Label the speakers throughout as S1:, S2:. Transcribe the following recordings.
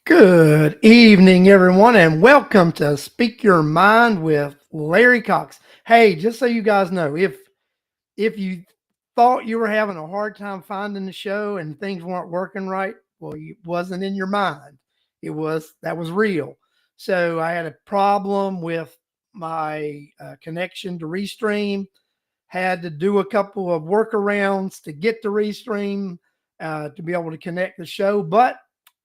S1: Good evening, everyone, and welcome to Speak Your Mind with Larry Cox. Hey, just so you guys know, if you thought you were having a hard time finding the show and things weren't working right, well, it wasn't in your mind. That was real. So I had a problem with my connection to Restream. Had to do a couple of workarounds to get to Restream to be able to connect the show, but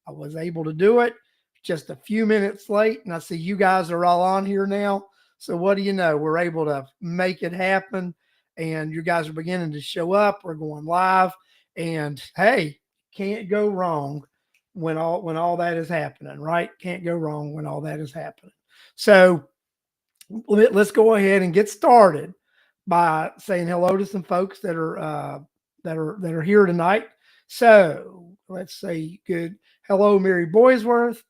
S1: I was able to do it just a few minutes late. And I see you guys are all on here now. So what do you know? We're able to make it happen. And you guys are beginning to show up. We're going live. And hey, can't go wrong when all that is happening, right? Can't go wrong when all that is happening. So let's go ahead and get started by saying hello to some folks that are here tonight. So let's say good hello, Mary Boysworth,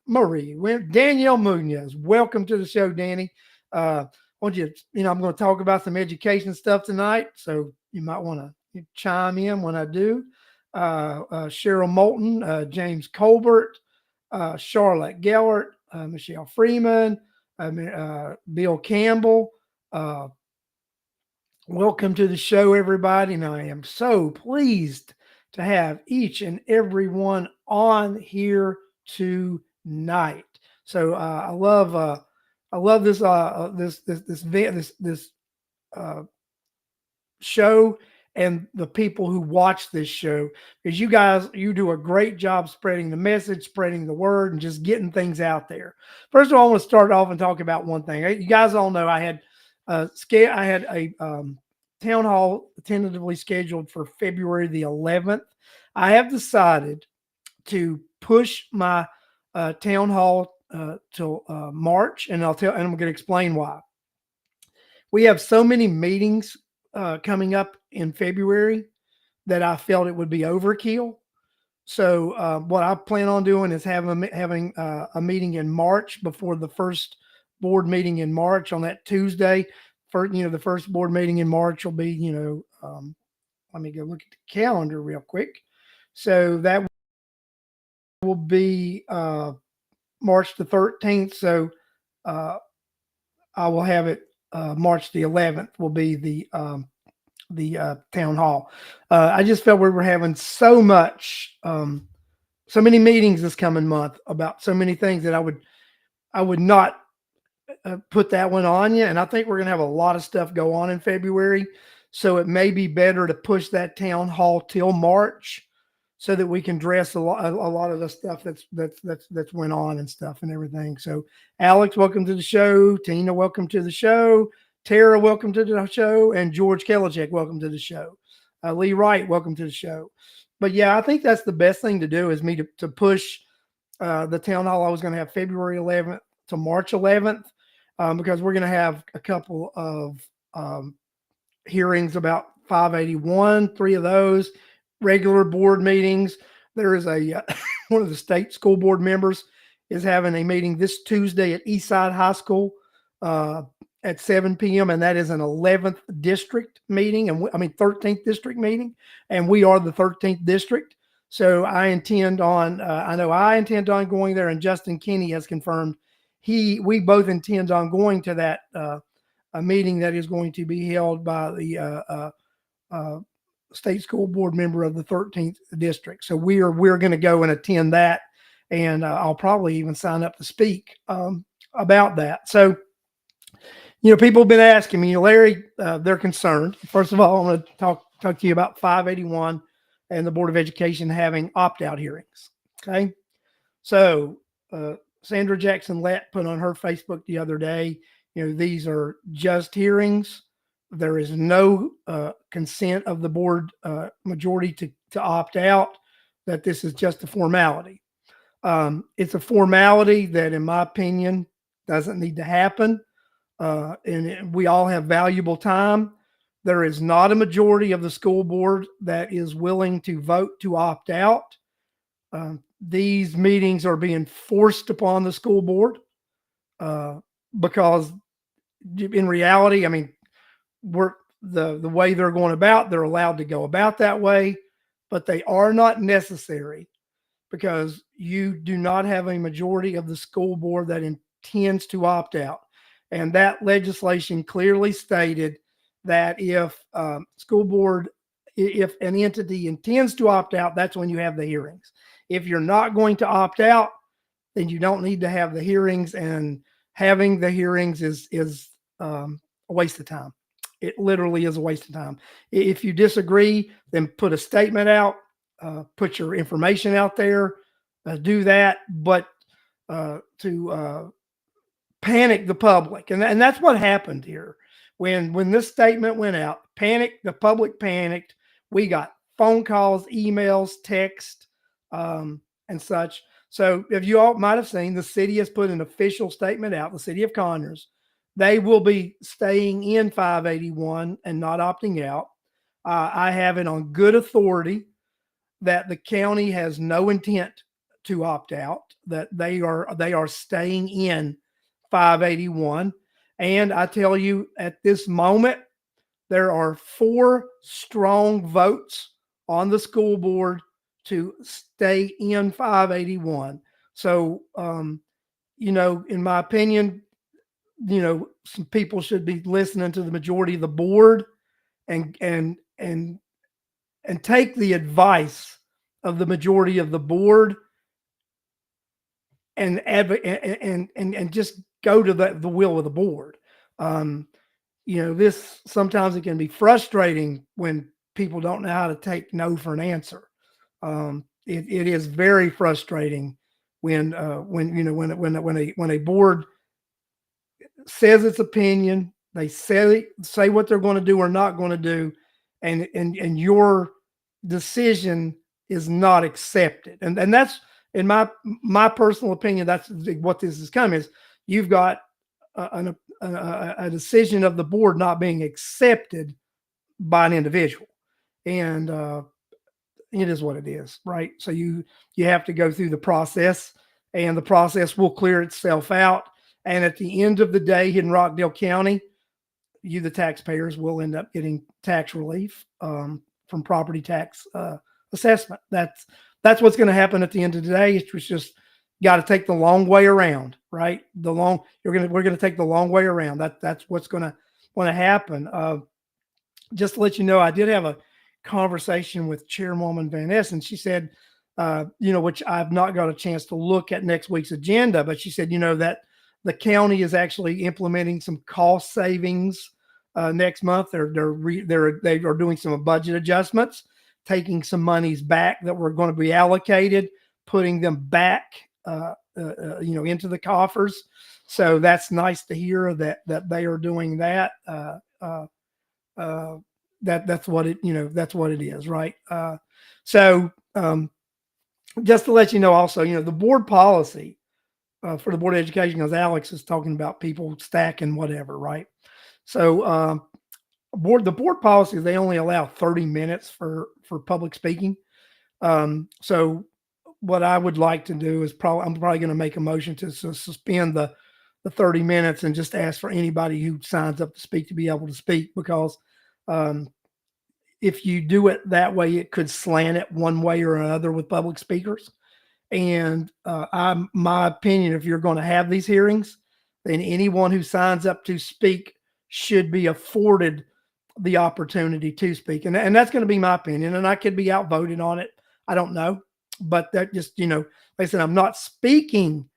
S1: Danielle Munoz. Welcome to the show, Danny. Want you, I'm going to talk about some education stuff tonight, so you might want to chime in when I do. Cheryl Moulton, James Colbert, Charlotte Gellert, Michelle Freeman, Bill Campbell. Uh, Welcome to the show, everybody. And I am so pleased to have each and every one on here tonight. So I love this uh, show and the people who watch this show, because you do a great job spreading the message, spreading the word, and just getting things out there. First of all, I want to start off and talk about one thing. You guys all know I had a town hall tentatively scheduled for February the 11th. I have decided to push my town hall till March, and I'm going to explain why. We have so many meetings coming up in February that I felt it would be overkill. So what I plan on doing is having a meeting in March before the first board meeting in March on that Tuesday. The first board meeting in March will be, let me go look at the calendar real quick. So that will be March the 13th. So uh, I will have it March the 11th will be the town hall. I just felt we were having so many meetings this coming month about so many things that I would not put that one on you. And I think we're going to have a lot of stuff go on in February. So it may be better to push that town hall till March so that we can address a lot of the stuff that's went on and stuff and everything. So Alex, welcome to the show. Tina, welcome to the show. Tara, welcome to the show. And George Kelichek, welcome to the show. Lee Wright, welcome to the show. But yeah, I think that's the best thing to do is to push the town hall. I was going to have February 11th to March 11th because we're going to have a couple of hearings about 581, three of those, regular board meetings. There is one of the state school board members is having a meeting this Tuesday at Eastside High School at 7 p.m. And that is an 11th district meeting. 13th district meeting. And we are the 13th district. So I intend on going there, and Justin Kinney has confirmed we both intend on going to that a meeting that is going to be held by the state school board member of the 13th district. So we're going to go and attend that, and I'll probably even sign up to speak about that. So, people have been asking me, Larry, they're concerned. First of all, I'm going to talk to you about 581 and the Board of Education having opt-out hearings. Okay. So Sandra Jackson Lett put on her Facebook the other day, these are just hearings. There is no consent of the board majority to opt out, that this is just a formality. It's a formality that, in my opinion, doesn't need to happen. And we all have valuable time. There is not a majority of the school board that is willing to vote to opt out. These meetings are being forced upon the school board because in reality, the way they're going about, they're allowed to go about that way, but they are not necessary because you do not have a majority of the school board that intends to opt out. And that legislation clearly stated that if school board, if an entity intends to opt out, that's when you have the hearings. If you're not going to opt out, then you don't need to have the hearings, and having the hearings is a waste of time. It literally is a waste of time. If you disagree, then put a statement out, put your information out there, do that. But to panic the public, and that's what happened here. When this statement went out, the public panicked. We got phone calls, emails, text, and such. So if you all might have seen, the city has put an official statement out, the city of Conyers. They will be staying in 581 and not opting out. I have it on good authority that the county has no intent to opt out, that they are staying in 581. And I tell you, at this moment, there are 4 strong votes on the school board to stay in 581. So, in my opinion, some people should be listening to the majority of the board and take the advice of the majority of the board and just go to the will of the board. This sometimes it can be frustrating when people don't know how to take no for an answer. It is very frustrating when a board says its opinion, they say what they're going to do or not going to do, and your decision is not accepted. And that's, in my personal opinion, that's what this is coming is. You've got a decision of the board not being accepted by an individual, and it is what it is, right? So you have to go through the process, and the process will clear itself out. And at the end of the day, in Rockdale County, you, the taxpayers, will end up getting tax relief from property tax assessment. That's what's going to happen at the end of the day. It's just got to take the long way around, right? We're going to take the long way around. That's what's going to happen. Just to let you know, I did have a conversation with Chairwoman Van Ness, and she said, which I've not got a chance to look at next week's agenda, but she said, that the county is actually implementing some cost savings next month. They are doing some budget adjustments, taking some monies back that were going to be allocated, putting them back, into the coffers. So that's nice to hear that they are doing that. That's what it is, right? Just to let you know, also, the board policy for the Board of Education, because Alex is talking about people stacking whatever, right? So the board policy, they only allow 30 minutes for public speaking. So what I would like to do is I'm probably going to make a motion to suspend the 30 minutes and just ask for anybody who signs up to speak to be able to speak, because if you do it that way, it could slant it one way or another with public speakers. And my opinion, if you're going to have these hearings, then anyone who signs up to speak should be afforded the opportunity to speak. And that's going to be my opinion. And I could be outvoted on it. I don't know. But that just, like I said, I'm not speaking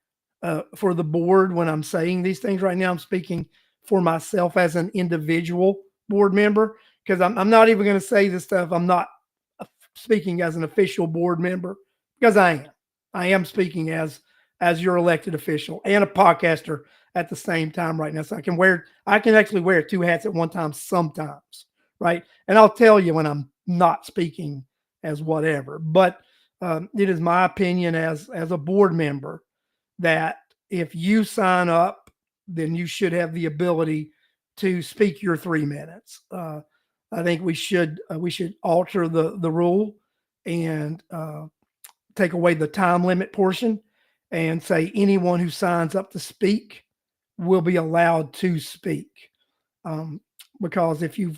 S1: for the board when I'm saying these things right now. I'm speaking for myself as an individual board member, because I'm not even going to say this stuff. I'm not speaking as an official board member, because I am speaking as your elected official and a podcaster at the same time right now. So I can actually wear 2 hats at one time sometimes, right? And I'll tell you when I'm not speaking as whatever. But it is my opinion as a board member that if you sign up, then you should have the ability to speak your 3 minutes. I think we should alter the rule and take away the time limit portion and say anyone who signs up to speak will be allowed to speak. Because if you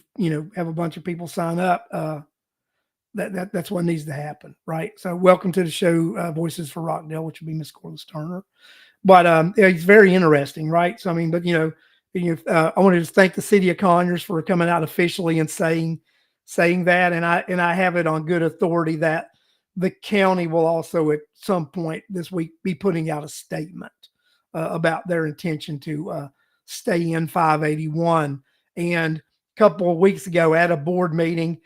S1: have a bunch of people sign up, that's what needs to happen, right? So welcome to the show, Voices for Rockdale, which will be Miss Corliss Turner. But it's very interesting, right? So I mean, but I wanted to thank the city of Conyers for coming out officially and saying that, and I have it on good authority that the county will also at some point this week be putting out a statement about their intention to stay in 581. And a couple of weeks ago at a board meeting,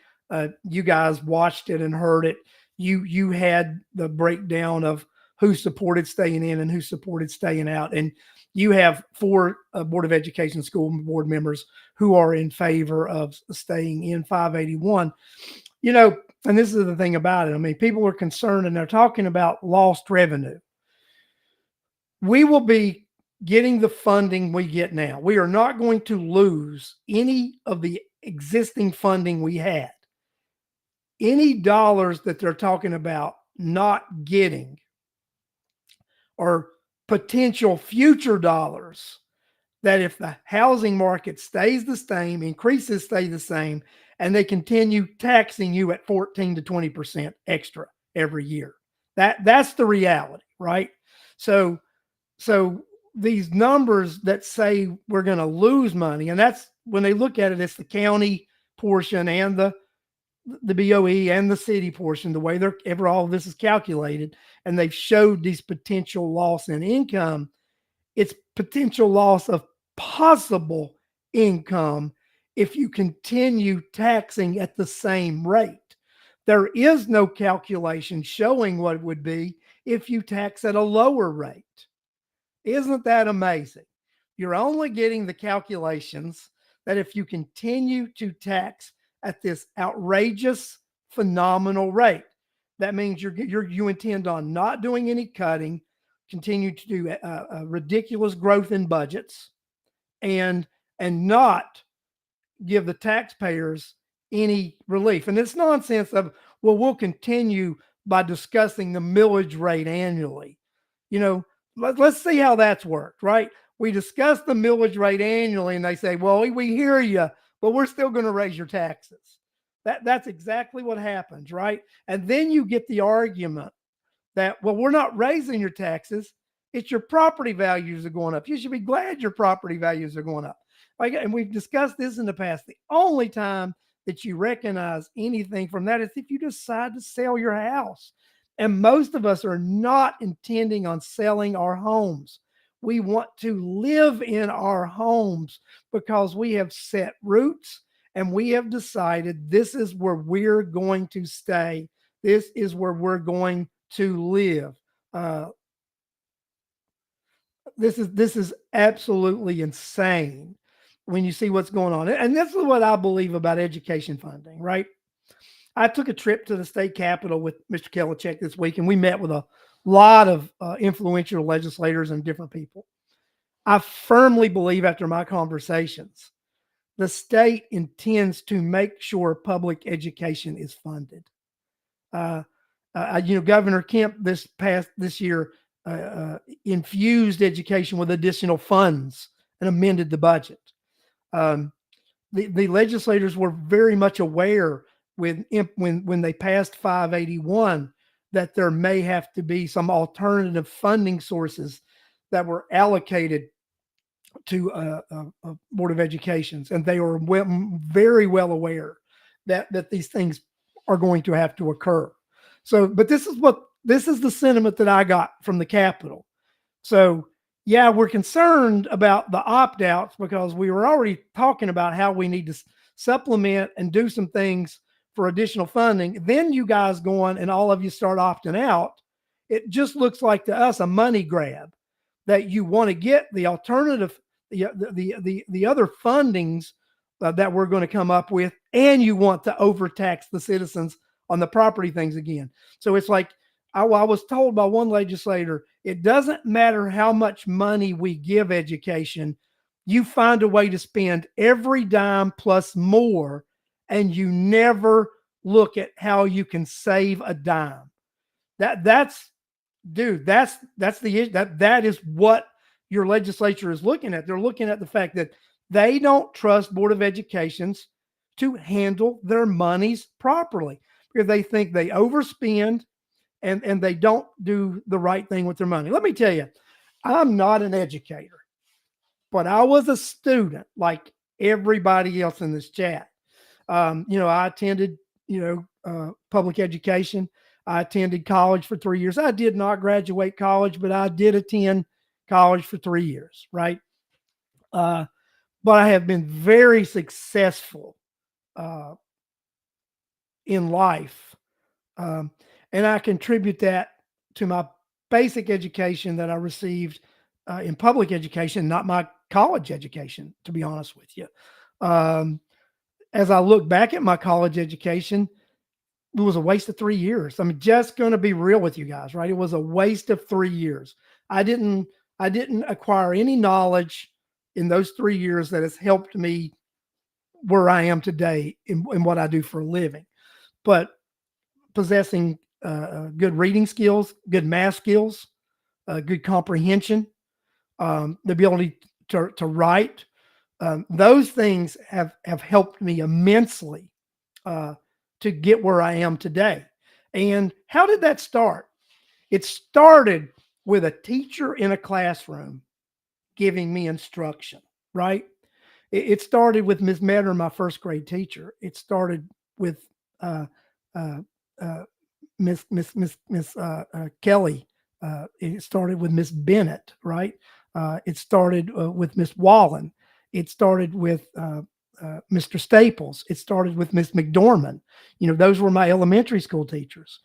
S1: you guys watched it and heard it. You had the breakdown of who supported staying in and who supported staying out. And you have 4 Board of Education school board members who are in favor of staying in 581. And this is the thing about it. I mean, people are concerned and they're talking about lost revenue. We will be getting the funding we get now. We are not going to lose any of the existing funding we had. Any dollars that they're talking about not getting or potential future dollars that if the housing market stays the same, increases stay the same, and they continue taxing you at 14 to 20% extra every year. That's the reality, right? So these numbers that say we're going to lose money, and that's when they look at it, it's the county portion and the BOE and the city portion, the way all of this is calculated, and they've showed these potential loss in income. It's potential loss of possible income if you continue taxing at the same rate. There is no calculation showing what it would be if you tax at a lower rate. Isn't that amazing? You're only getting the calculations that if you continue to tax at this outrageous, phenomenal rate, that means you intend on not doing any cutting, continue to do a ridiculous growth in budgets, and not give the taxpayers any relief. And it's nonsense of, well, we'll continue by discussing the millage rate annually. Let's see how that's worked, right? We discuss the millage rate annually, and they say, well, we hear you, but we're still going to raise your taxes. That's exactly what happens, right? And then you get the argument that, well, we're not raising your taxes. It's your property values are going up. You should be glad your property values are going up. And we've discussed this in the past. The only time that you recognize anything from that is if you decide to sell your house. And most of us are not intending on selling our homes. We want to live in our homes because we have set roots and we have decided this is where we're going to stay. This is where we're going to live. This is absolutely insane when you see what's going on. And this is what I believe about education funding, right? I took a trip to the state capitol with Mr. Kelichek this week, and we met with a lot of influential legislators and different people. I firmly believe after my conversations, the state intends to make sure public education is funded. Governor Kemp this year infused education with additional funds and amended the budget. The legislators were very much aware when they passed 581 that there may have to be some alternative funding sources that were allocated to a Board of Educations, and they were very well aware that these things are going to have to occur. So, but this is the sentiment that I got from the Capitol. So, yeah, we're concerned about the opt-outs because we were already talking about how we need to supplement and do some things for additional funding. Then you guys go on and all of you start opting out. It just looks like to us a money grab that you want to get the alternative, the other fundings that we're going to come up with, and you want to overtax the citizens on the property things again. So it's like I was told by one legislator, it doesn't matter how much money we give education, you find a way to spend every dime plus more, and you never look at how you can save a dime. That's the issue. That is what your legislature is looking at. They're looking at the fact that they don't trust Board of Educations to handle their monies properly. because they think they overspend and they don't do the right thing with their money. Let me tell you, I'm not an educator, but I was a student like everybody else in this chat. I attended, public education. I attended college for 3 years. I did not graduate college, but I did attend college for 3 years, right? But I have been very successful uh, in life. And I contribute that to my basic education that I received in public education, not my college education, to be honest with you. Um, as I look back at my college education, it was a waste of 3 years. I'm just going to be real with you guys, right? It was a waste of 3 years. I didn't acquire any knowledge in those 3 years that has helped me where I am today in what I do for a living. But possessing good reading skills, good math skills, good comprehension, the ability to write, those things have helped me immensely to get where I am today. And how did that start? It started with a teacher in a classroom giving me instruction, right? It started with Miss Metter, my first grade teacher. It started with uh, uh, uh, Miss Kelly. It started with Miss Bennett, right? It started with Miss Wallen. It started with Mr. Staples. It started with Miss McDormand. Those were my elementary school teachers.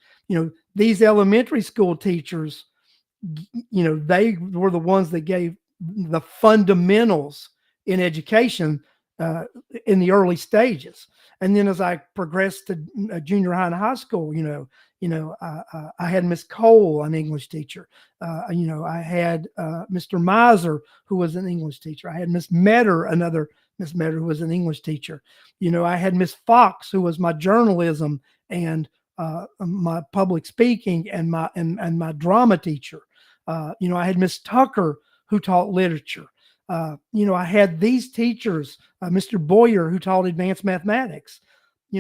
S1: These elementary school teachers, they were the ones that gave the fundamentals in education in the early stages. And then as I progressed to junior high and high school, I had Miss Cole, an English teacher. I had Mr. Miser, who was an English teacher. I had Miss Metter, another Miss Metter, who was an English teacher. I had Miss Fox, who was my journalism and my public speaking and my drama teacher. I had Miss Tucker, who taught literature. I had these teachers, Mr. Boyer, who taught advanced mathematics.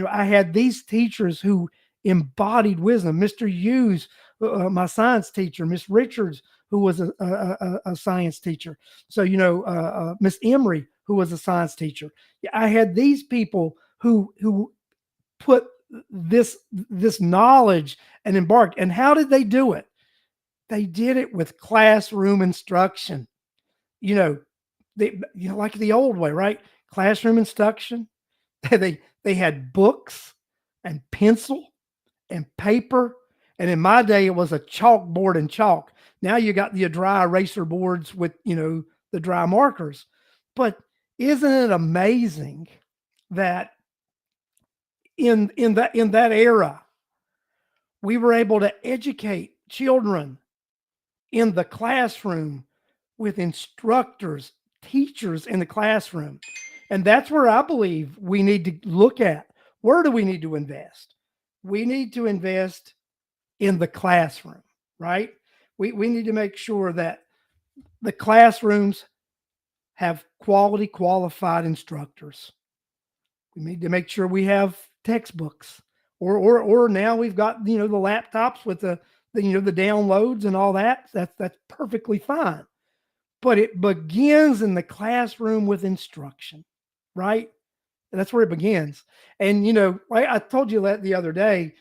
S1: I had these teachers who embodied wisdom. Mr. Hughes, my science teacher, Miss Richards, who was a science teacher. So, Miss Emery, who was a science teacher. I had these people who put this knowledge and embarked. And how did they do it? They did it with classroom instruction. Like the old way, right? Classroom instruction. They had books and pencil and paper. And in my day, it was a chalkboard and chalk. Now you got the dry eraser boards with, the dry markers. But isn't it amazing that in that era, we were able to educate children in the classroom with instructors, teachers in the classroom. And that's where I believe we need to look at, where do we need to invest? We need to invest in the classroom, right? We need to make sure that the classrooms have quality, qualified instructors. We need to make sure we have textbooks, or now we've got, the laptops with the downloads and all that. That's perfectly fine. But it begins in the classroom with instruction, right? That's where it begins. And, I told you that the other day.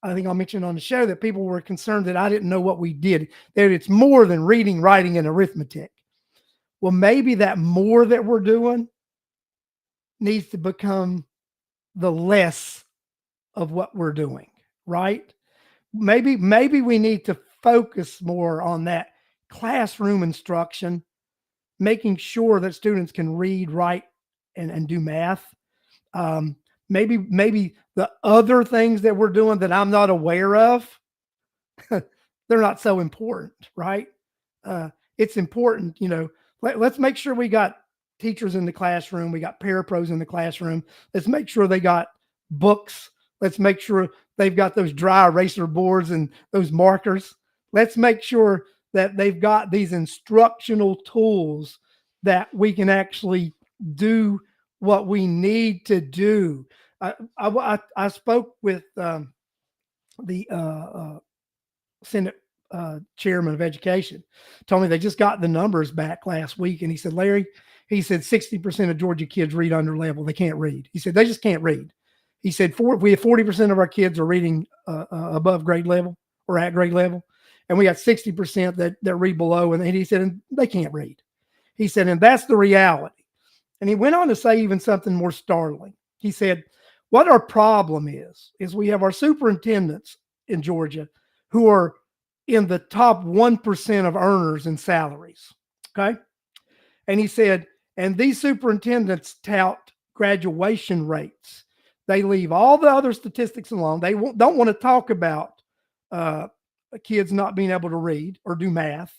S1: I think I mentioned on the show that people were concerned that I didn't know what we did, that it's more than reading, writing, and arithmetic. Well, maybe that more that we're doing needs to become the less of what we're doing, right? Maybe we need to focus more on that classroom instruction, making sure that students can read, write, and do math. Maybe the other things that we're doing that I'm not aware of, they're not so important, right? It's important, let's make sure we got teachers in the classroom. We got parapros in the classroom. Let's make sure they got books. Let's make sure they've got those dry eraser boards and those markers. Let's make sure that they've got these instructional tools that we can actually do what we need to do. I spoke with the Senate chairman of education, told me they just got the numbers back last week. And he said, Larry, he said 60% of Georgia kids read under level. They can't read. He said, they just can't read. He said, we have 40% of our kids are reading above grade level or at grade level. And we got 60% that read below. And he said, and they can't read. He said, and that's the reality. And he went on to say even something more startling. He said, what our problem is we have our superintendents in Georgia who are in the top 1% of earners and salaries. Okay. And he said, and these superintendents tout graduation rates. They leave all the other statistics alone. They don't want to talk about kids not being able to read or do math.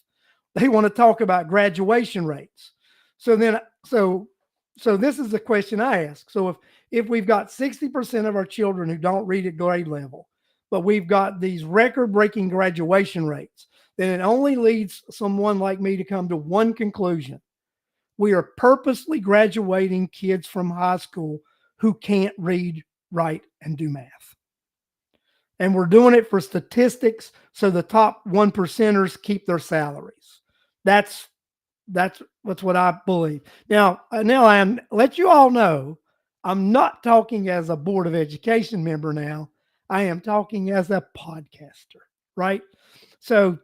S1: They want to talk about graduation rates. So this is the question I ask. So if we've got 60% of our children who don't read at grade level, but we've got these record-breaking graduation rates, then it only leads someone like me to come to one conclusion. We are purposely graduating kids from high school who can't read, write, and do math. And we're doing it for statistics so the top 1%ers keep their salaries. That's what I believe. Now I am let you all know I'm not talking as a Board of Education member now. I am talking as a podcaster, right? So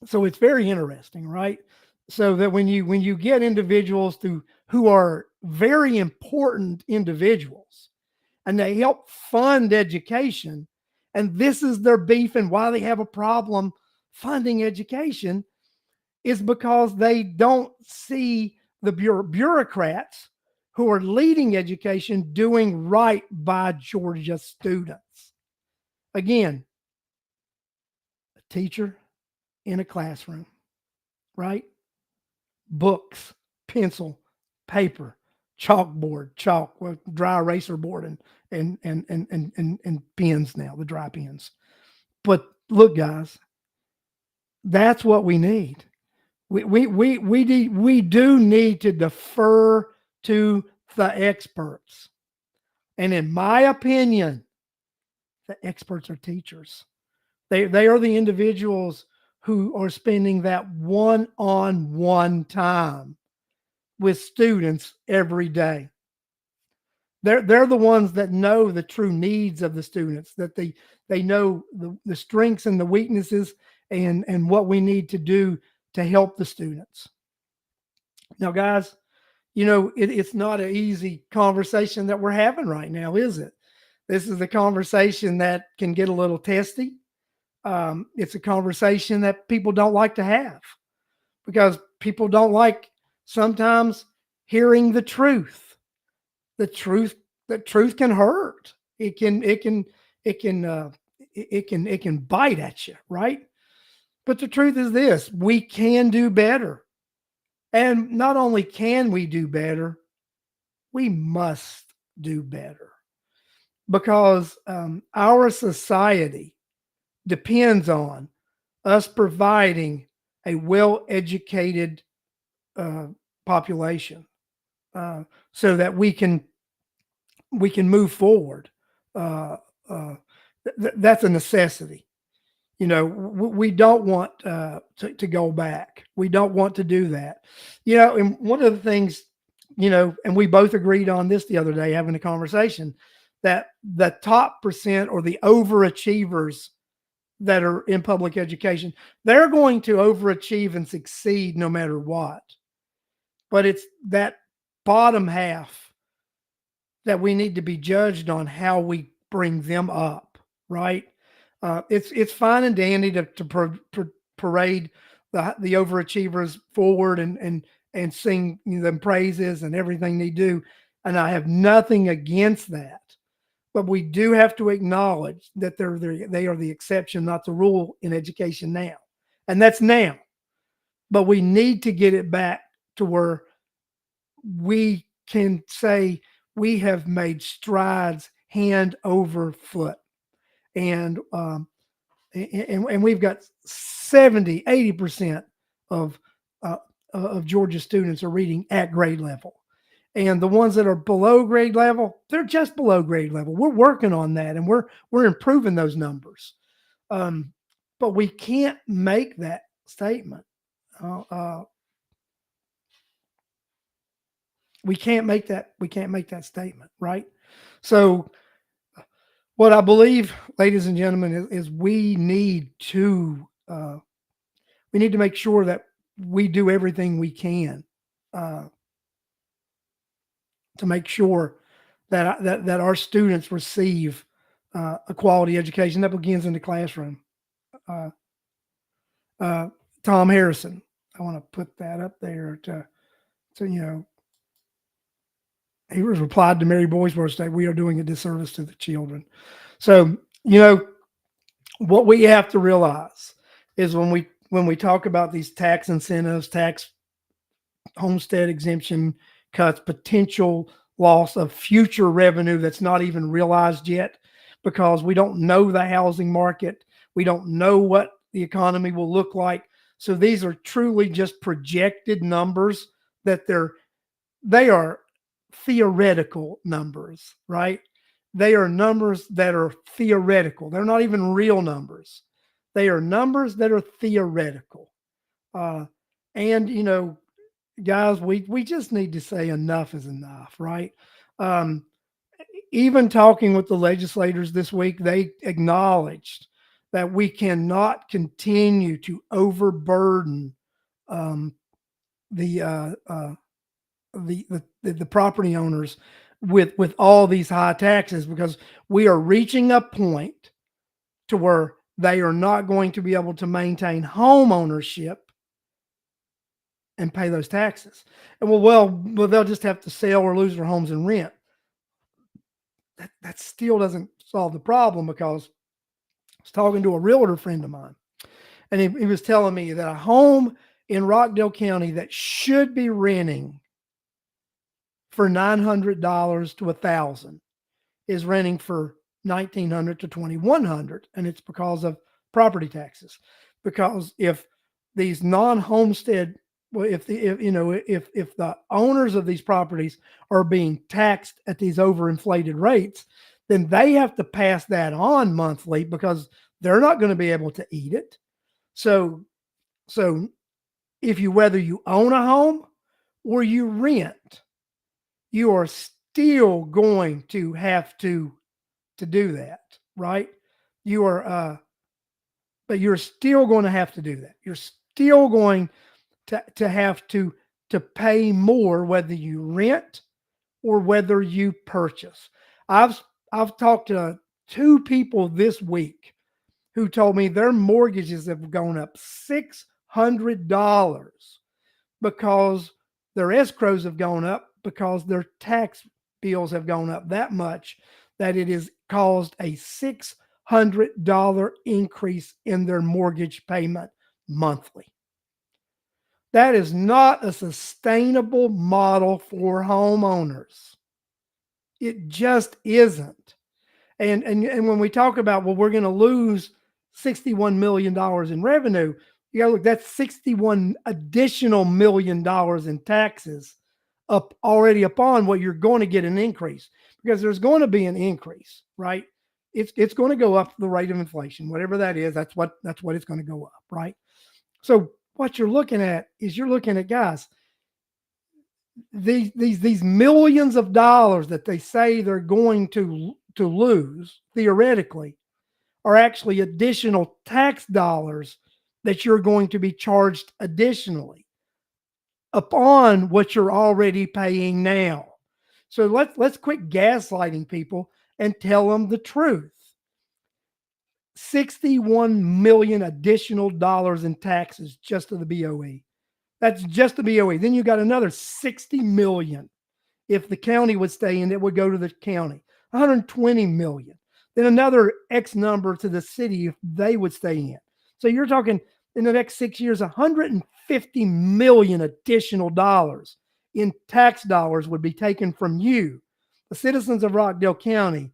S1: it's very interesting, right? So that when you get individuals who are very important individuals and they help fund education, and this is their beef and why they have a problem funding education, is because they don't see the bureaucrats who are leading education doing right by Georgia students. Again, a teacher in a classroom, right? Books, pencil, paper, chalkboard, chalk, dry eraser board, and pens now, the dry pens. But look, guys, that's what we need. We do need to defer to the experts. And in my opinion, the experts are teachers. They are the individuals who are spending that one-on-one time with students every day. They're the ones that know the true needs of the students, that they know the strengths and the weaknesses and what we need to do to help the students. Now, guys, it's not an easy conversation that we're having right now, is it? This is a conversation that can get a little testy. It's a conversation that people don't like to have because people don't like sometimes hearing the truth. The truth can hurt. It can bite at you, right? But the truth is this: we can do better. And not only can we do better, we must do better because our society depends on us providing a well-educated population so that we can move forward. That's a necessity. We don't want to go back. We don't want to do that. And one of the things, and we both agreed on this the other day, having a conversation, that the top percent or the overachievers that are in public education, they're going to overachieve and succeed no matter what. But it's that bottom half that we need to be judged on how we bring them up, right? It's fine and dandy to parade the overachievers forward and sing them praises and everything they do, and I have nothing against that. But we do have to acknowledge that they are the exception, not the rule in education now, and that's now. But we need to get it back to where we can say we have made strides hand over foot. And we've got 70, 80% of Georgia students are reading at grade level. And the ones that are below grade level, they're just below grade level. We're working on that, and we're improving those numbers. Um, but we can't make that statement. Uh, uh, we can't make that. We can't make that statement, right? So, what I believe, ladies and gentlemen, is we need to make sure that we do everything we can uh, to make sure that our students receive a quality education that begins in the classroom. Uh, uh, Tom Harrison, I want to put that up there to he was replied to Mary Boysworth State, we are doing a disservice to the children. So, what we have to realize is when we talk about these tax incentives, tax homestead exemption cuts, potential loss of future revenue that's not even realized yet because we don't know the housing market. We don't know what the economy will look like. So these are truly just projected numbers that they are theoretical numbers, right? They are numbers that are theoretical. They're not even real numbers. They are numbers that are theoretical. Uh, and guys, we just need to say enough is enough, right? Um, Even talking with the legislators this week, they acknowledged that we cannot continue to overburden um, the, the property owners with all these high taxes because we are reaching a point to where they are not going to be able to maintain home ownership and pay those taxes. And well, they'll just have to sell or lose their homes and rent. That still doesn't solve the problem because I was talking to a realtor friend of mine, and he was telling me that a home in Rockdale County that should be renting for $900 to $1,000 is renting for $1,900 to $2,100, and it's because of property taxes. Because if these non-homestead, well, if the owners of these properties are being taxed at these overinflated rates, then they have to pass that on monthly because they're not going to be able to eat it. So if you whether you own a home or you rent, you are still going to have to do that, right? You are but you're still going to have to do that. You're still going to have to pay more whether you rent or whether you purchase. I've talked to two people this week who told me their mortgages have gone up $600 because their escrows have gone up because their tax bills have gone up that much that it has caused a $600 increase in their mortgage payment monthly. That is not a sustainable model for homeowners. It just isn't. And when we talk about, well, we're going to lose $61 million in revenue, you got to look, that's $61 additional million in taxes up already upon what you're going to get an increase, because there's going to be an increase, right? It's going to go up the rate of inflation, whatever that is. That's what it's going to go up, right? So what you're looking at is guys, these millions of dollars that they say they're going to lose theoretically are actually additional tax dollars that you're going to be charged additionally upon what you're already paying now. So let's quit gaslighting people and tell them the truth. 61 million additional dollars in taxes just to the BOE. That's just the BOE. Then you got another 60 million. If the county would stay in, it would go to the county. 120 million. Then another X number to the city if they would stay in. So you're talking in the next 6 years, 150 million additional dollars in tax dollars would be taken from you, the citizens of Rockdale County,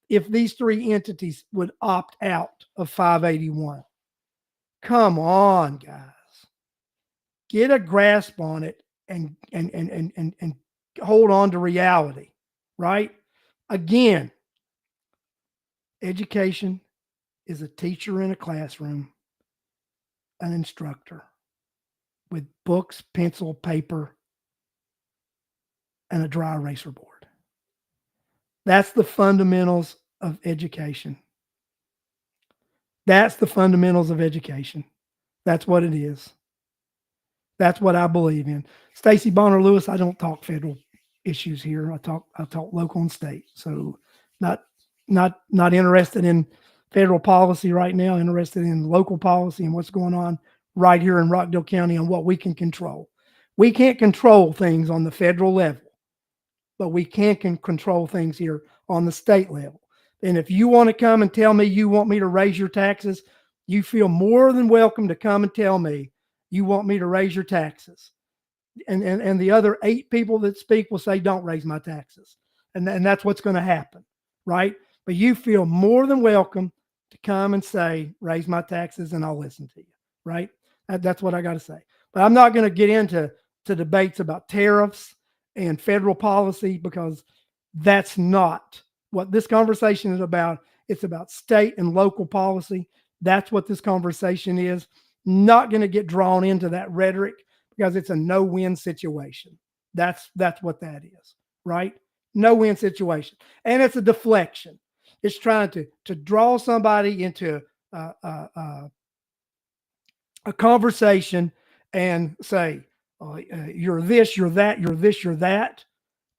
S1: if these three entities would opt out of 581. Come on, guys. Get a grasp on it and hold on to reality, right? Again, education is a teacher in a classroom, an instructor with books, pencil, paper, and a dry eraser board. That's the fundamentals of education. That's the fundamentals of education. That's what it is. That's what I believe in. Stacey Bonner Lewis, I don't talk federal issues here. I talk local and state. So not interested in federal policy right now, interested in local policy and what's going on right here in Rockdale County and what we can control. We can't control things on the federal level, but we can control things here on the state level. And if you want to come and tell me you want me to raise your taxes, you feel more than welcome to come and tell me you want me to raise your taxes. And the other 8 people that speak will say, don't raise my taxes. And that's what's going to happen, right? But you feel more than welcome to come and say, raise my taxes, and I'll listen to you, right? That's what I got to say. But I'm not going to get into debates about tariffs and federal policy, because that's not what this conversation is about. It's about state and local policy. That's what this conversation is. Not going to get drawn into that rhetoric, because it's a no-win situation. That's what that is, right? No-win situation. And it's a deflection. It's trying to draw somebody into a conversation and say, you're this, you're that, you're this, you're that,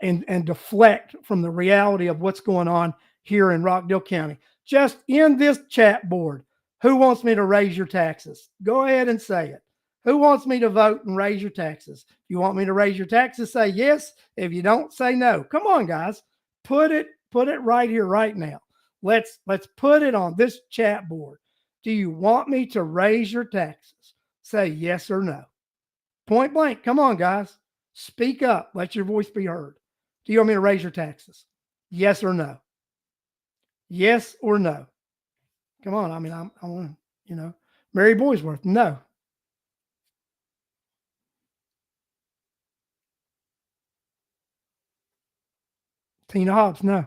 S1: and deflect from the reality of what's going on here in Rockdale County. Just in this chat board, who wants me to raise your taxes? Go ahead and say it. Who wants me to vote and raise your taxes? If you want me to raise your taxes, say yes. If you don't, say no. Come on, guys. Put it right here, right now. Let's put it on this chat board. Do you want me to raise your taxes? Say yes or no. Point blank. Come on, guys. Speak up. Let your voice be heard. Do you want me to raise your taxes? Yes or no? Yes or no? Come on. I mean, I want to, Mary Boysworth, no. Tina Hobbs, no.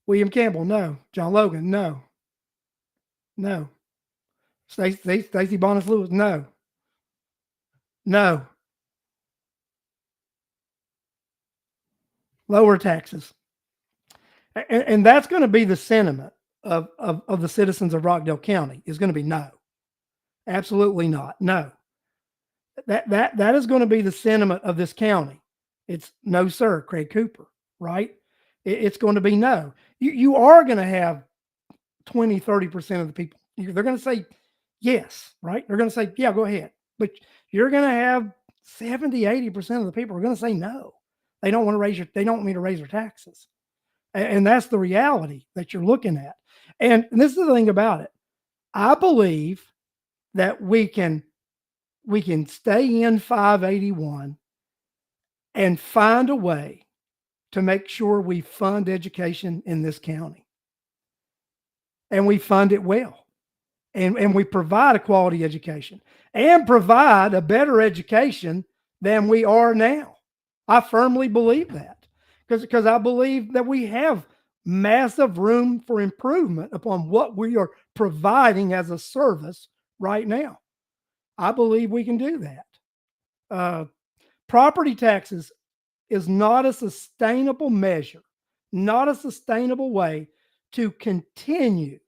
S1: William Campbell, no. John Logan, no. No. Stacey Bonner Lewis, no. No. Lower taxes. And that's going to be the sentiment of the citizens of Rockdale County, is going to be no. Absolutely not. No. That is going to be the sentiment of this county. It's no, sir, Craig Cooper, right? It's going to be no. You are going to have 20, 30% of the people. They're going to say yes, right? They're going to say, yeah, go ahead. But you're going to have 70, 80% of the people are going to say no. They don't want me to raise their taxes. And that's the reality that you're looking at. And this is the thing about it. I believe that we can stay in 581 and find a way to make sure we fund education in this county. And we fund it well. And we provide a quality education and provide a better education than we are now. I firmly believe that, because I believe that we have massive room for improvement upon what we are providing as a service right now. I believe we can do that. Property taxes is not a sustainable measure, not a sustainable way to continue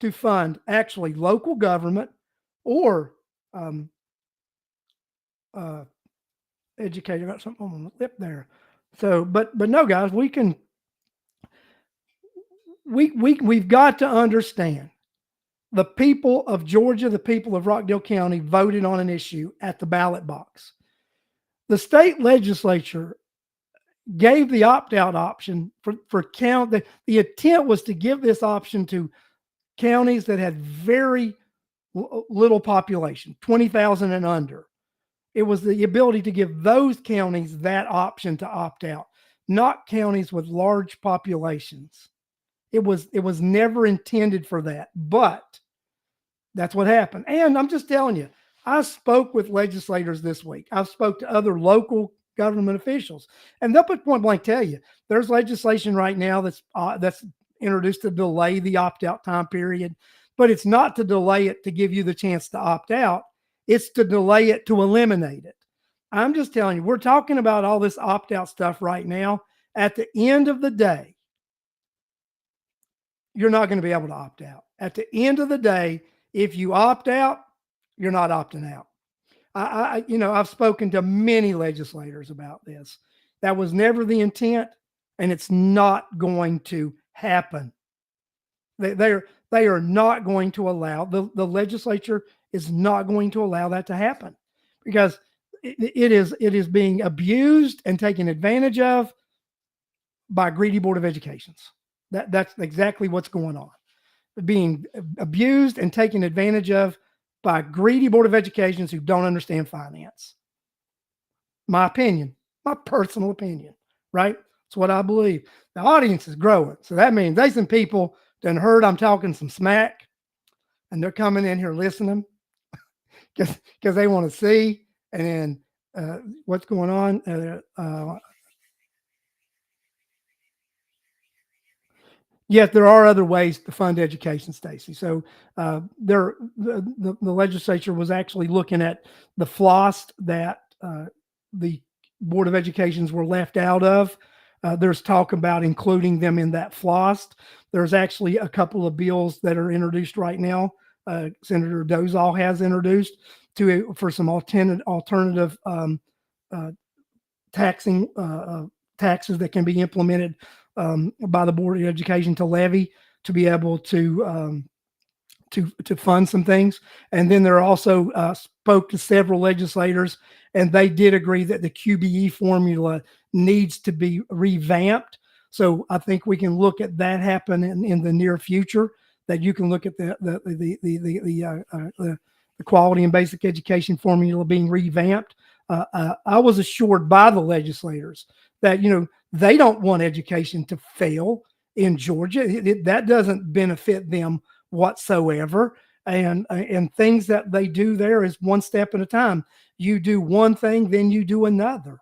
S1: to fund actually local government or educated. Got something on the lip there. So, but no, guys, we've got to understand the people of Georgia, the people of Rockdale County voted on an issue at the ballot box. The state legislature gave the opt-out option for count. The intent was to give this option to counties that had very little population, 20,000 and under. It was the ability to give those counties that option to opt out, not counties with large populations. It was never intended for that, but that's what happened. And I'm just telling you, I spoke with legislators this week. I've spoke to other local government officials, and they'll put point blank tell you there's legislation right now that's introduced to delay the opt out time period, but it's not to delay it to give you the chance to opt out. It's to delay it to eliminate it. I'm just telling you, we're talking about all this opt out stuff right now. At the end of the day, you're not going to be able to opt out. At the end of the day, if you opt out, you're not opting out. I've spoken to many legislators about this. That was never the intent, and it's not going to happen. They are not going to allow the legislature is not going to allow that to happen because it is being abused and taken advantage of by greedy Board of Educations. That's exactly what's going on. Being abused and taken advantage of by greedy Board of Educations who don't understand finance. My opinion, my personal opinion, right? It's what I believe. The audience is growing. So that means there's some people that heard I'm talking some smack and they're coming in here listening because they want to see and then what's going on. Yet there are other ways to fund education, Stacy. So the legislature was actually looking at the FLOST that the Board of Educations were left out of. There's talk about including them in that FLOST. There's actually a couple of bills that are introduced right now. Senator Dozal has introduced for some alternative taxes that can be implemented by the Board of Education to levy to be able to fund some things. And then there also spoke to several legislators, and they did agree that the QBE formula needs to be revamped. So I think we can look at that happen in the near future. That you can look at the quality and basic education formula being revamped. I was assured by the legislators that they don't want education to fail in Georgia. That doesn't benefit them whatsoever. And things that they do there is one step at a time. You do one thing, then you do another.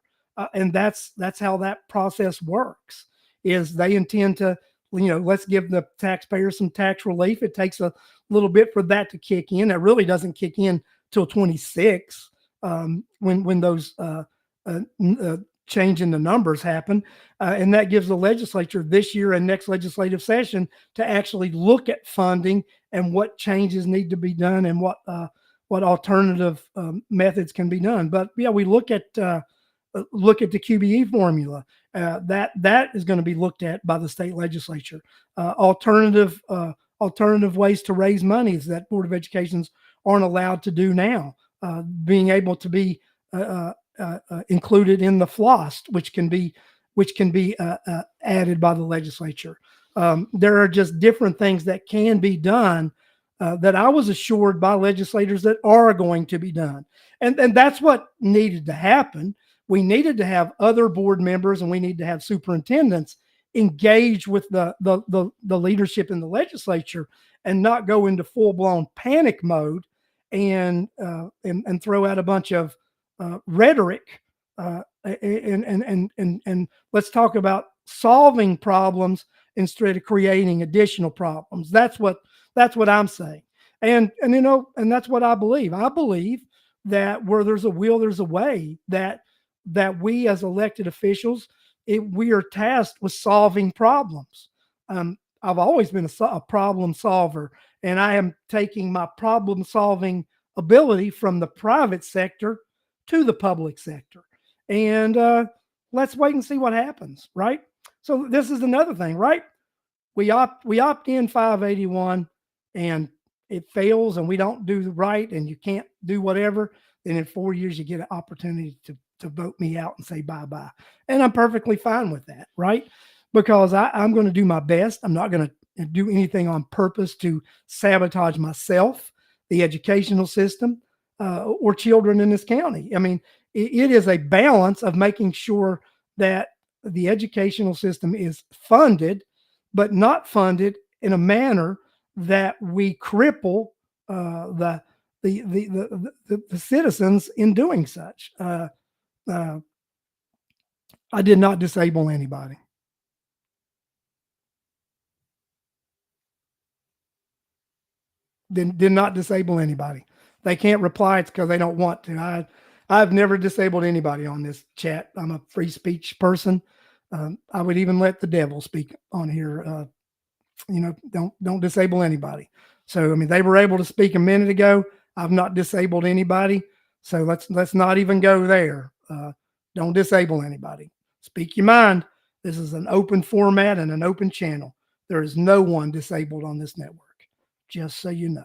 S1: And that's how that process works, is they intend to, let's give the taxpayers some tax relief. It takes a little bit for that to kick in. It really doesn't kick in till 26 when those change in the numbers happen. And that gives the legislature this year and next legislative session to actually look at funding and what changes need to be done and what alternative methods can be done. But yeah, we look at the QBE formula. That is going to be looked at by the state legislature. Alternative ways to raise monies that Board of Educations aren't allowed to do now, being able to be included in the FLOST, which can be added by the legislature. There are just different things that can be done that I was assured by legislators that are going to be done, and that's what needed to happen. We needed to have other board members and we need to have superintendents engage with the leadership in the legislature and not go into full-blown panic mode and throw out a bunch of rhetoric and let's talk about solving problems instead of creating additional problems. That's what I'm saying. And that's what I believe. I believe that where there's a will, there's a way. That we as elected officials, we are tasked with solving problems. I've always been a problem solver, and I am taking my problem solving ability from the private sector to the public sector. And let's wait and see what happens, right? So this is another thing, right? We opt in 581 and it fails and we don't do the right and you can't do whatever, then in 4 years you get an opportunity to vote me out and say bye-bye. And I'm perfectly fine with that, right? Because I'm going to do my best. I'm not going to do anything on purpose to sabotage myself, the educational system, or children in this county. I mean, it is a balance of making sure that the educational system is funded, but not funded in a manner that we cripple the citizens in doing such. Uh, I did not disable anybody. Did not disable anybody. They can't reply. It's because they don't want to. I've never disabled anybody on this chat. I'm a free speech person. I would even let the devil speak on here. Don't disable anybody. So I mean, they were able to speak a minute ago. I've not disabled anybody. So let's not even go there. Don't disable anybody. Speak your mind. This is an open format and an open channel. There is no one disabled on this network. Just so you know.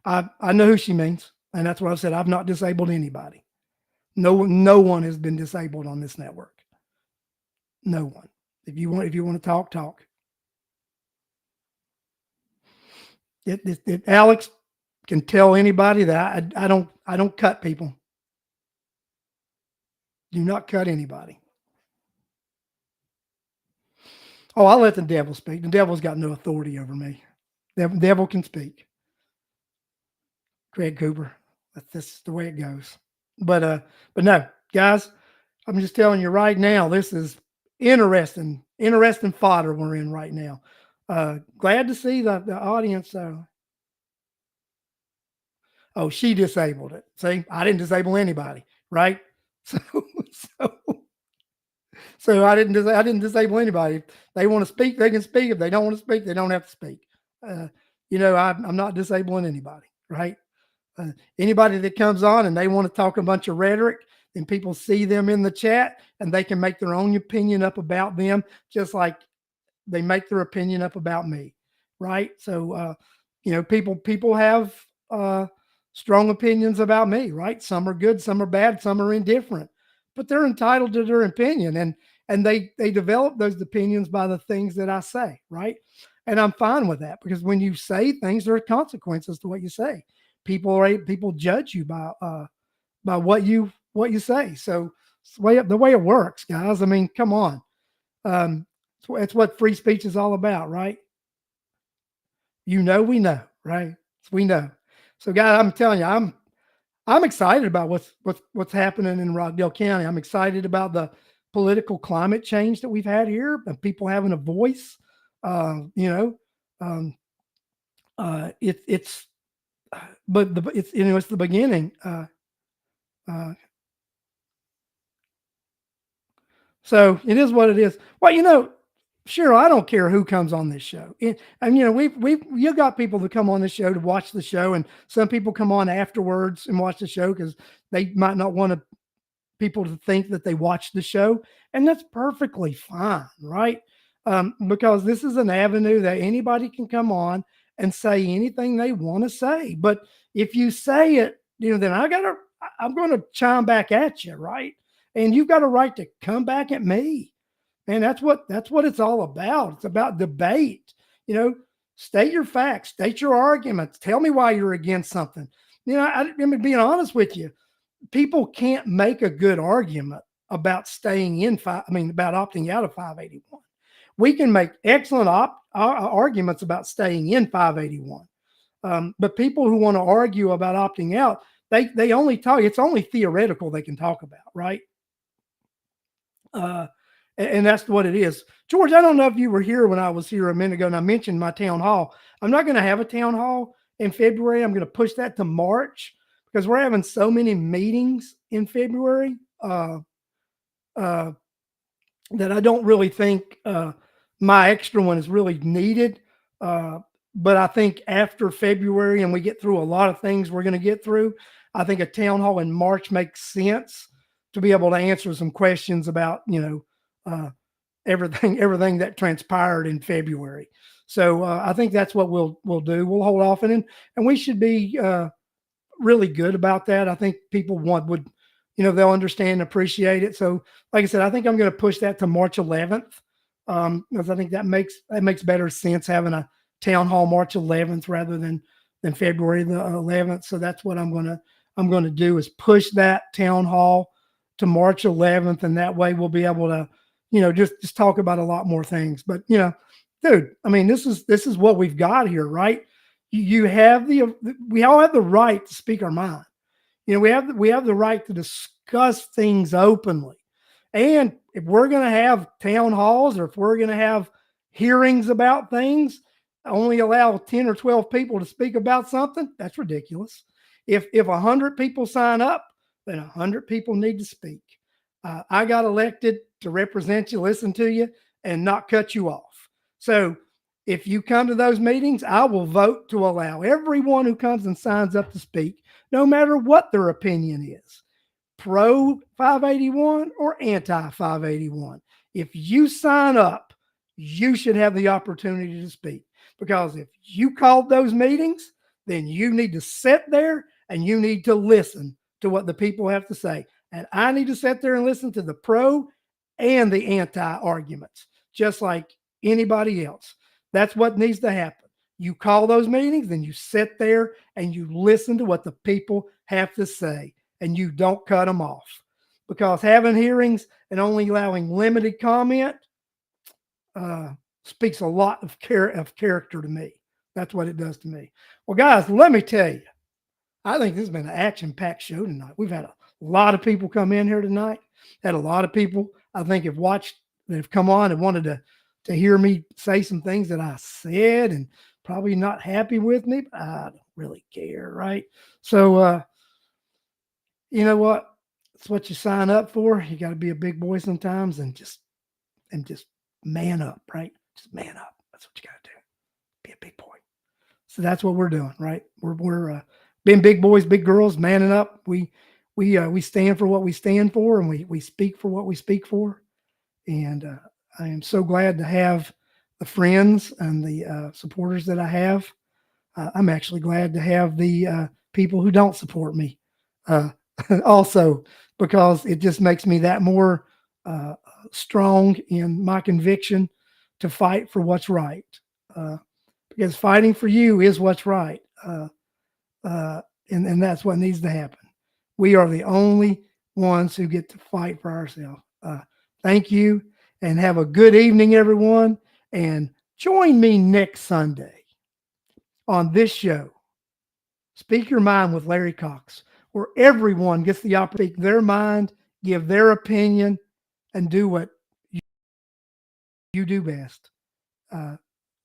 S1: I know who she means, and that's what I said. I've not disabled anybody. No one has been disabled on this network. No one. If you want to talk. Alex can tell anybody that I don't cut people. Do not cut anybody. Oh, I'll let the devil speak. The devil's got no authority over me. The devil can speak. Craig Cooper. That's the way it goes. But no, guys, I'm just telling you right now, this is interesting fodder we're in right now. Glad to see the audience. Oh, she disabled it. See, I didn't disable anybody, right? So I didn't disable anybody. If they want to speak, they can speak. If they don't want to speak, they don't have to speak. I'm not disabling anybody, right? Anybody that comes on and they want to talk a bunch of rhetoric, then people see them in the chat and they can make their own opinion up about them, just like they make their opinion up about me, right? So, people have strong opinions about me, right? Some are good, some are bad, some are indifferent, but they're entitled to their opinion, and they develop those opinions by the things that I say, right? And I'm fine with that, because when you say things, there are consequences to what you say. People judge you by what you say. So it's the way it works, guys. I mean, come on. It's what free speech is all about, right? We know, right? We know. So, guys, I'm telling you, I'm excited about what's happening in Rockdale County. I'm excited about the political climate change that we've had here, and people having a voice. It's the beginning. So it is what it is. Well, sure, I don't care who comes on this show. You got people that come on this show to watch the show, and some people come on afterwards and watch the show because they might not want people to think that they watched the show, and that's perfectly fine, right? Because this is an avenue that anybody can come on and say anything they want to say. But if you say it, then I'm going to chime back at you, right? And you've got a right to come back at me. And that's what it's all about. It's about debate. State your facts, state your arguments. Tell me why you're against something. I mean, being honest with you, people can't make a good argument about about opting out of 581. We can make excellent arguments about staying in 581. But people who want to argue about opting out, they only talk. It's only theoretical they can talk about, right? And that's what it is. George, I don't know if you were here when I was here a minute ago and I mentioned my town hall. I'm not going to have a town hall in February. I'm going to push that to March because we're having so many meetings in February that I don't really think my extra one is really needed. But I think after February and we get through a lot of things we're going to get through, I think a town hall in March makes sense to be able to answer some questions about, everything that transpired in February. So I think that's what we'll do. We'll hold off and we should be really good about that. I think people they'll understand and appreciate it. So like I said, I think I'm going to push that to March 11th because I think that makes better sense having a town hall March 11th rather than February the 11th. So that's what I'm going to do is push that town hall to March 11th, and that way we'll be able to just talk about a lot more things. But dude, I mean, this is what we've got here, right? You have we all have the right to speak our mind. We have the right to discuss things openly. And if we're going to have town halls, or if we're going to have hearings about things, only allow 10 or 12 people to speak about something, that's ridiculous. If 100 people sign up, then 100 people need to speak. I got elected to represent you, listen to you, and not cut you off. So if you come to those meetings, I will vote to allow everyone who comes and signs up to speak, no matter what their opinion is, pro 581 or anti 581. If you sign up, you should have the opportunity to speak, because if you called those meetings, then you need to sit there and you need to listen to what the people have to say. And I need to sit there and listen to the pro and the anti arguments, just like anybody else. That's what needs to happen. You call those meetings, then you sit there and you listen to what the people have to say, and you don't cut them off. Because having hearings and only allowing limited comment speaks a lot of character to me. That's what it does to me. Well, guys, let me tell you, I think this has been an action-packed show tonight. We've had a lot of people come in here tonight. Had a lot of people, I think, that have come on and wanted to hear me say some things that I said, and probably not happy with me, but I don't really care, right? So, you know what? It's what you sign up for. You got to be a big boy sometimes, and just man up, right? Just man up. That's what you got to do. Be a big boy. So that's what we're doing, right? We're being big boys, big girls, manning up. We stand for what we stand for, and we speak for what we speak for. And I am so glad to have the friends and the supporters that I have. I'm actually glad to have the people who don't support me also, because it just makes me that more strong in my conviction to fight for what's right. Because fighting for you is what's right. And that's what needs to happen. We are the only ones who get to fight for ourselves. Thank you, and have a good evening, everyone. And join me next Sunday on this show, Speak Your Mind with Larry Cox, where everyone gets the opportunity to speak their mind, give their opinion, and do what you do best.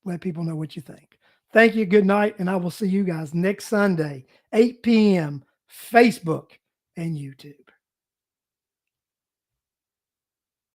S1: Let people know what you think. Thank you. Good night. And I will see you guys next Sunday, 8 p.m., Facebook and YouTube.